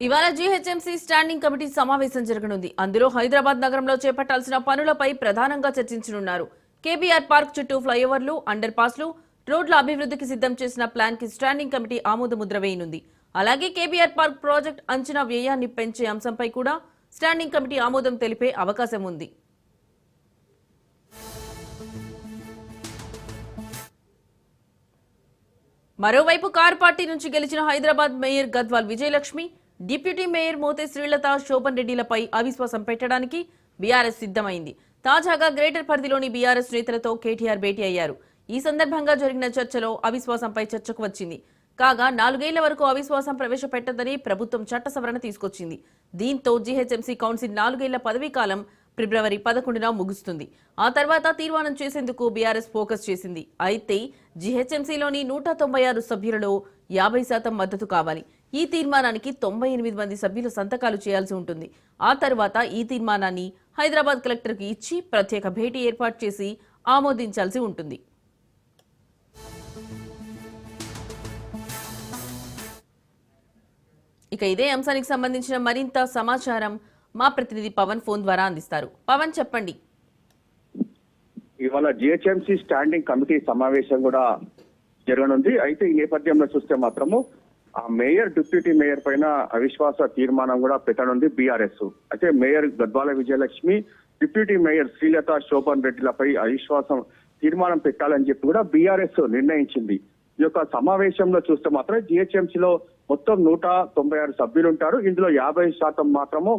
ఇవాళ GHMC standing committee సమావేశం జరగనుంది. అందులో హైదరాబాద్ నగరంలో చేపట్టాల్సిన పనులపై ప్రధానంగా చర్చించనున్నారు. కేబీఆర్ పార్క్ చుట్టూ ఫ్లైఓవర్లు, అండర్ పాస్లు, రోడ్ల అభివృద్ధికి సిద్ధం చేసిన ప్లాన్ కి స్టాండింగ్ కమిటీ ఆమోదముద్ర వేయనుంది. అలాగే కేబీఆర్ పార్క్ ప్రాజెక్ట్ అంచనా వ్యయాన్ని పెంచే అంశంపై కూడా స్టాండింగ్ కమిటీ ఆమోదం తెలిపే అవకాశం ఉంది. మరోవైపు కార్ పార్టీ నుంచి గెలిచిన Hyderabad mayor Gadwal Vijayalakshmi, deputy mayor Mothe Srilatha, Shobhan రెడ్డిలపై అవిశ్వాసం పెట్టడానికి బీఆర్ఎస్ సిద్ధమైంది. తాజాగా గ్రేటర్ పరిధిలోని బీఆర్ఎస్ నేతలతో కేటీఆర్ భేటీ అయ్యారు. ఈ సందర్భంగా జరిగిన చర్చలో అవిశ్వాసంపై చర్చకు వచ్చింది. కాగా 4 ఏళ్ల వరకు అవిశ్వాసం ప్రవేశపెట్టదని ప్రభుత్వం చట్ట సవరణ తీసుకొచ్చింది. దీంతో జీహెచ్ఎంసీ కౌన్సిల్ 4 ఏళ్ల పదవీకాలం ఫిబ్రవరి 11న ముగుస్తుంది. ఆ తర్వాత తీర్మానం చేసేందుకు బీఆర్ఎస్ ఫోకస్ చేసింది. అయితే జీహెచ్ఎంసీలోని 196 సభ్యులలో 50% మద్దతు కావాలి. ఈ తీర్మానానికి 98 మంది సభ్యులు సంతకాలు చేయాల్సి ఉంటుంది. ఆ తర్వాత ఈ తీర్మానాన్ని హైదరాబాద్ కలెక్టర్కి ఇచ్చి ప్రత్యేక భేటీ ఏర్పాటు చేసి ఆమోదించాల్సి ఉంటుంది. ఇక ఇదే అంశానికి సంబంధించిన మరింత సమాచారం మా ప్రతినిధి పవన్ ఫోన్ ద్వారా అందిస్తారు. పవన్, చెప్పండి. ఇవాళ జిహెచ్ఎంసీ స్టాండింగ్ కమిటీ సమావేశం కూడా జరగనుంది. అయితే ఈ నేపథ్యంలో చూస్తే మాత్రము ఆ మేయర్, డిప్యూటీ మేయర్ పైన అవిశ్వాస తీర్మానం కూడా పెట్టనుంది బీఆర్ఎస్. అయితే mayor Gadwala Vijayalakshmi, deputy mayor Srilatha, Shobhan రెడ్డిలపై అవిశ్వాసం తీర్మానం పెట్టాలని చెప్పి కూడా బీఆర్ఎస్ నిర్ణయించింది. ఈ యొక్క సమావేశంలో చూస్తే మాత్రం జిహెచ్ఎంసీలో మొత్తం 196 సభ్యులు ఉంటారు. ఇందులో 50% మాత్రము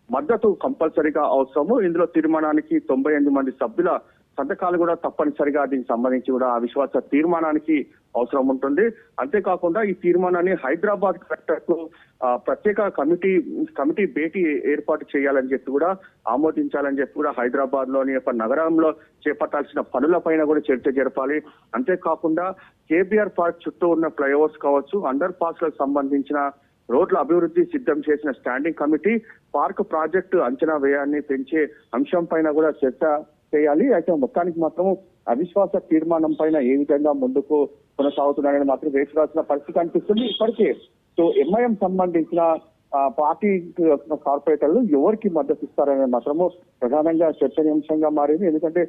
మద్దతు కంపల్సరీగా అవసరము. ఇందులో తీర్మానానికి 98 మంది సభ్యుల సంతకాలు కూడా తప్పనిసరిగా దీనికి సంబంధించి కూడా అవిశ్వాస తీర్మానానికి అవసరం ఉంటుంది. అంతేకాకుండా ఈ తీర్మానాన్ని హైదరాబాద్ కలెక్టర్ కు ప్రత్యేక కమిటీ భేటీ ఏర్పాటు చేయాలని చెప్పి కూడా ఆమోదించాలని చెప్పి కూడా హైదరాబాద్ లోని ఒక నగరంలో చేపట్టాల్సిన పనులపైన కూడా చర్చ జరపాలి. అంతేకాకుండా కేబీఆర్ పార్క్ చుట్టూ ఉన్న ఫ్లైఓవర్స్ కావచ్చు, అండర్ పాస్ లకు సంబంధించిన రోడ్ల అభివృద్ధి సిద్ధం చేసిన స్టాండింగ్ కమిటీ పార్క్ ప్రాజెక్టు అంచనా వ్యయాన్ని పెంచే అంశం పైన కూడా చర్చ చేయాలి. అయితే మొత్తానికి మాత్రం అవిశ్వాస తీర్మానం పైన ఏ విధంగా ముందుకు కొనసాగుతున్నారని మాత్రం వేచి రాసిన పరిస్థితి అనిపిస్తుంది. ఇప్పటికే ఎంఐఎం సంబంధించిన పార్టీ కార్పొరేటర్లు ఎవరికి మద్దతు ఇస్తారనే మాత్రము ప్రధానంగా చర్చనీయాంశంగా మారింది. ఎందుకంటే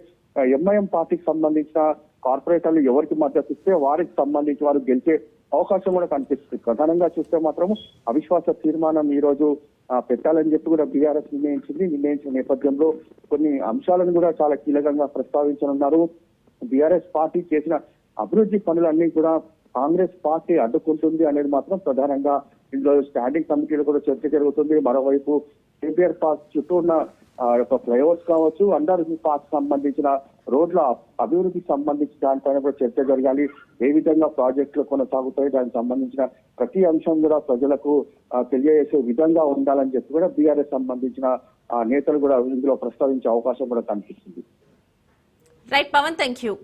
ఎంఐఎం పార్టీకి సంబంధించిన కార్పొరేటర్లు ఎవరికి మద్దతు ఇస్తే వారికి సంబంధించి వారు గెలిచే అవకాశం కూడా కనిపిస్తుంది. ప్రధానంగా చూస్తే మాత్రం అవిశ్వాస తీర్మానం ఈ రోజు పెట్టాలని చెప్పి కూడా బీఆర్ఎస్ నిర్ణయించిన నేపథ్యంలో కొన్ని అంశాలను కూడా చాలా కీలకంగా ప్రస్తావించనున్నారు. బీఆర్ఎస్ పార్టీ చేసిన అభివృద్ధి పనులన్నీ కూడా కాంగ్రెస్ పార్టీ అడ్డుకుంటుంది అనేది మాత్రం ప్రధానంగా ఇందులో స్టాండింగ్ కమిటీలో కూడా చర్చ జరుగుతుంది. మరోవైపు కేబీఆర్ పార్క్ చుట్టూ ఉన్న ఫ్లైఓవర్స్ కావచ్చు, అండర్ పాస్ సంబంధించిన రోడ్ల అభివృద్ధికి సంబంధించి దానిపైన కూడా చర్చ జరగాలి. ఏ విధంగా ప్రాజెక్టులు కొనసాగుతాయి, దానికి సంబంధించిన ప్రతి అంశం కూడా ప్రజలకు తెలియజేసే విధంగా ఉండాలని చెప్పి కూడా బీఆర్ఎస్ సంబంధించిన నేతలు కూడా ఇందులో ప్రస్తావించే అవకాశం కూడా కనిపిస్తుంది. Right Pavan, thank you.